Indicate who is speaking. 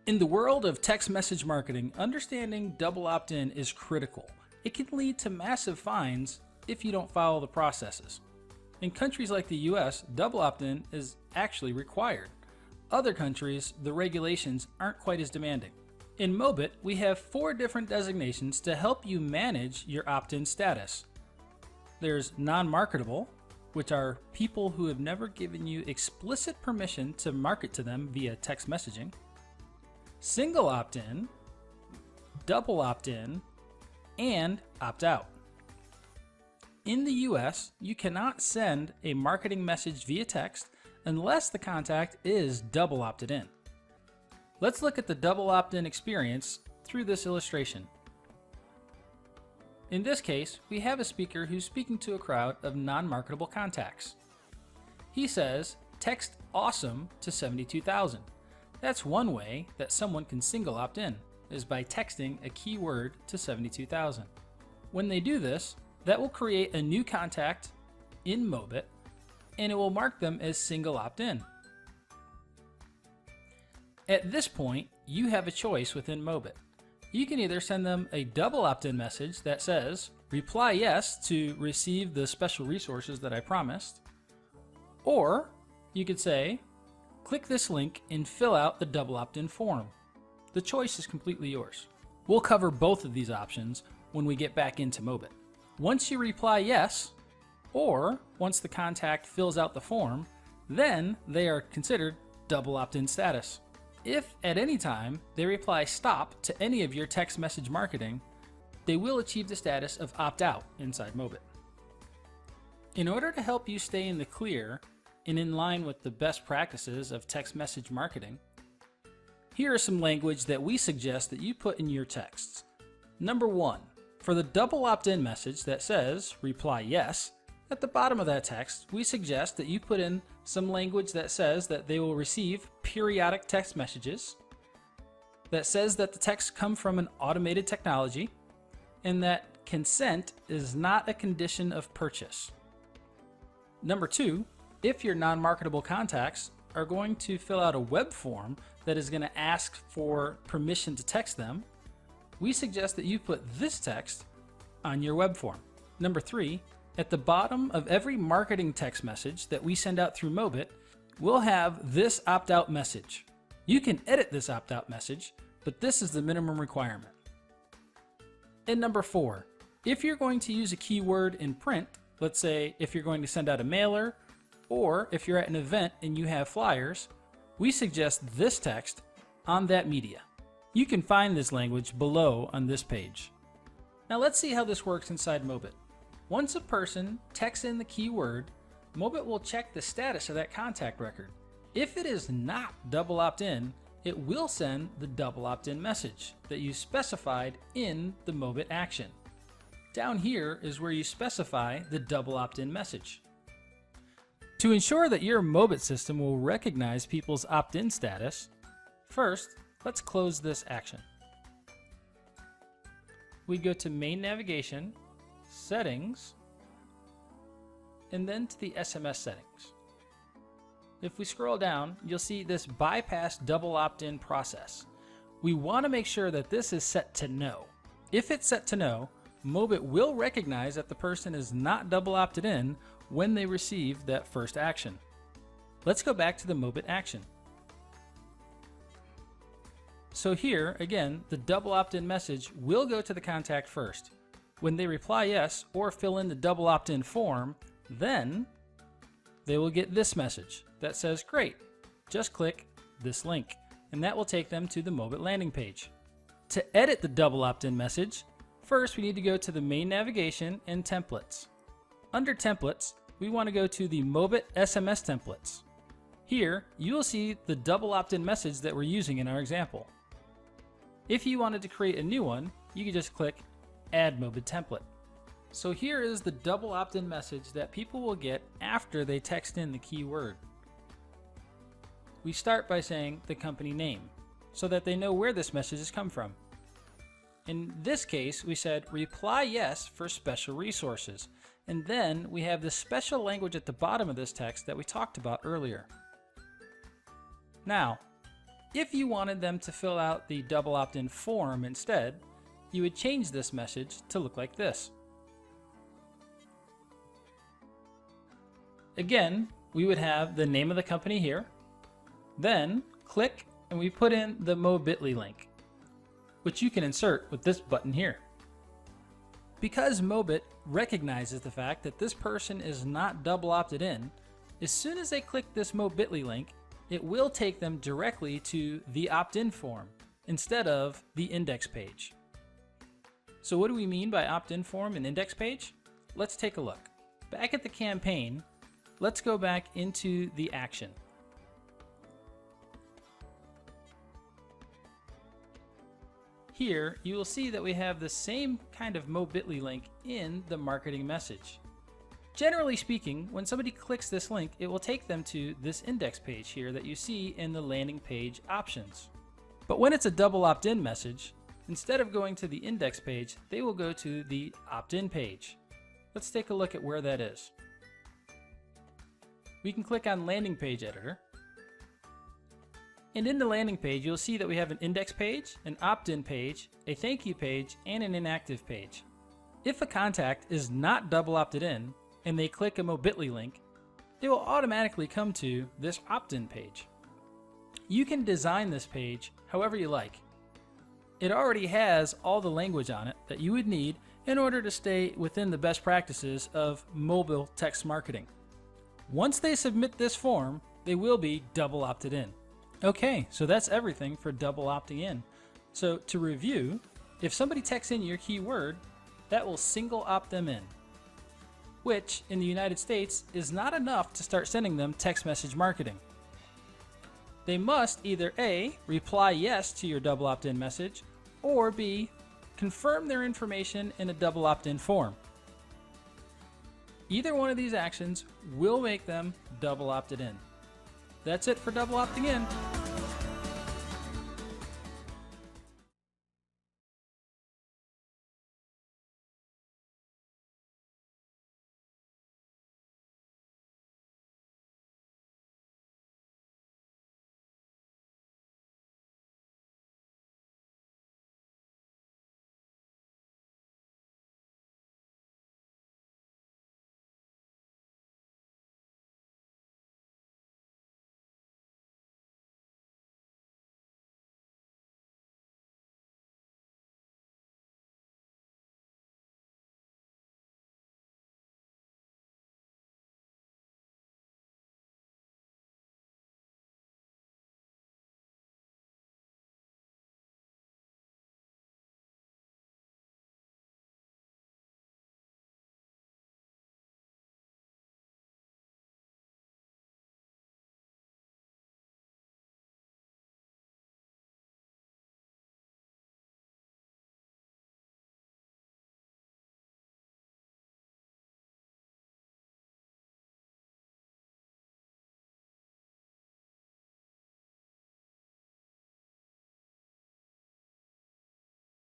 Speaker 1: In the world of text message marketing, understanding double opt-in is critical. It can lead to massive fines if you don't follow the processes. In countries like the US, double opt-in is actually required. Other countries, the regulations aren't quite as demanding. In Mobit, we have 4 different designations to help you manage your opt-in status. There's non-marketable, which are people who have never given you explicit permission to market to them via text messaging. Single opt-in, double opt-in, and opt-out. In the US, you cannot send a marketing message via text unless the contact is double opted in. Let's look at the double opt-in experience through this illustration. In this case, we have a speaker who's speaking to a crowd of non-marketable contacts. He says, "Text awesome" to 72,000. That's one way that someone can single opt in, is by texting a keyword to 72,000. When they do this, that will create a new contact in Mobit, and it will mark them as single opt-in. At this point, you have a choice within Mobit. You can either send them a double opt-in message that says, "Reply yes to receive the special resources that I promised," or you could say, "Click this link and fill out the double opt-in form." The choice is completely yours. We'll cover both of these options when we get back into Mobit. Once you reply yes, or once the contact fills out the form, then they are considered double opt-in status. If at any time they reply stop to any of your text message marketing, they will achieve the status of opt-out inside Mobit. In order to help you stay in the clear and in line with the best practices of text message marketing, here is some language that we suggest that you put in your texts. Number 1, for the double opt-in message that says reply yes, at the bottom of that text, we suggest that you put in some language that says that they will receive periodic text messages, that says that the texts come from an automated technology, and that consent is not a condition of purchase. Number 2, if your non-marketable contacts are going to fill out a web form that is going to ask for permission to text them, we suggest that you put this text on your web form. Number 3, at the bottom of every marketing text message that we send out through Mobit, we'll have this opt-out message. You can edit this opt-out message, but this is the minimum requirement. And number 4, if you're going to use a keyword in print, let's say if you're going to send out a mailer, or if you're at an event and you have flyers, we suggest this text on that media. You can find this language below on this page. Now let's see how this works inside Mobit. Once a person texts in the keyword, Mobit will check the status of that contact record. If it is not double opt-in, it will send the double opt-in message that you specified in the Mobit action. Down here is where you specify the double opt-in message. To ensure that your Mobit system will recognize people's opt-in status, first, let's close this action. We go to Main Navigation, Settings, and then to the SMS settings. If we scroll down, you'll see this bypass double opt-in process. We want to make sure that this is set to no. If it's set to no, Mobit will recognize that the person is not double opted in when they receive that first action. Let's go back to the Mobit action. So here, again, the double opt-in message will go to the contact first. When they reply yes or fill in the double opt-in form, then they will get this message that says, "Great, just click this link," and that will take them to the Mobit landing page. To edit the double opt-in message, first we need to go to the main navigation and templates. Under templates, we want to go to the Mobit SMS templates. Here, you will see the double opt-in message that we're using in our example. If you wanted to create a new one, you can just click Add Mobit Template. So here is the double opt-in message that people will get after they text in the keyword. We start by saying the company name, so that they know where this message has come from. In this case, we said reply yes for special resources, and then we have this special language at the bottom of this text that we talked about earlier. Now, If you wanted them to fill out the double opt-in form instead, you would change this message to look like this. Again, we would have the name of the company here, then click and we put in the Mobit link, which you can insert with this button here. Because Mobit recognizes the fact that this person is not double opted in, as soon as they click this Mobit link, it will take them directly to the opt-in form instead of the index page. So what do we mean by opt-in form and index page? Let's take a look. Back at the campaign, let's go back into the action. Here, you will see that we have the same kind of Mobit link in the marketing message. Generally speaking, when somebody clicks this link, it will take them to this index page here that you see in the landing page options. But when it's a double opt-in message, instead of going to the index page, they will go to the opt-in page. Let's take a look at where that is. We can click on Landing Page Editor. And in the landing page, you'll see that we have an index page, an opt-in page, a thank you page, and an inactive page. If a contact is not double opted in, and they click a Mobit link, they will automatically come to this opt-in page. You can design this page however you like. It already has all the language on it that you would need in order to stay within the best practices of mobile text marketing. Once they submit this form, they will be double opted in. Okay, so that's everything for double opting in. So to review, if somebody texts in your keyword, that will single opt them in, which in the United States is not enough to start sending them text message marketing. They must either A, reply yes to your double opt-in message, or B, confirm their information in a double opt-in form. Either one of these actions will make them double opted in. That's it for double opting in.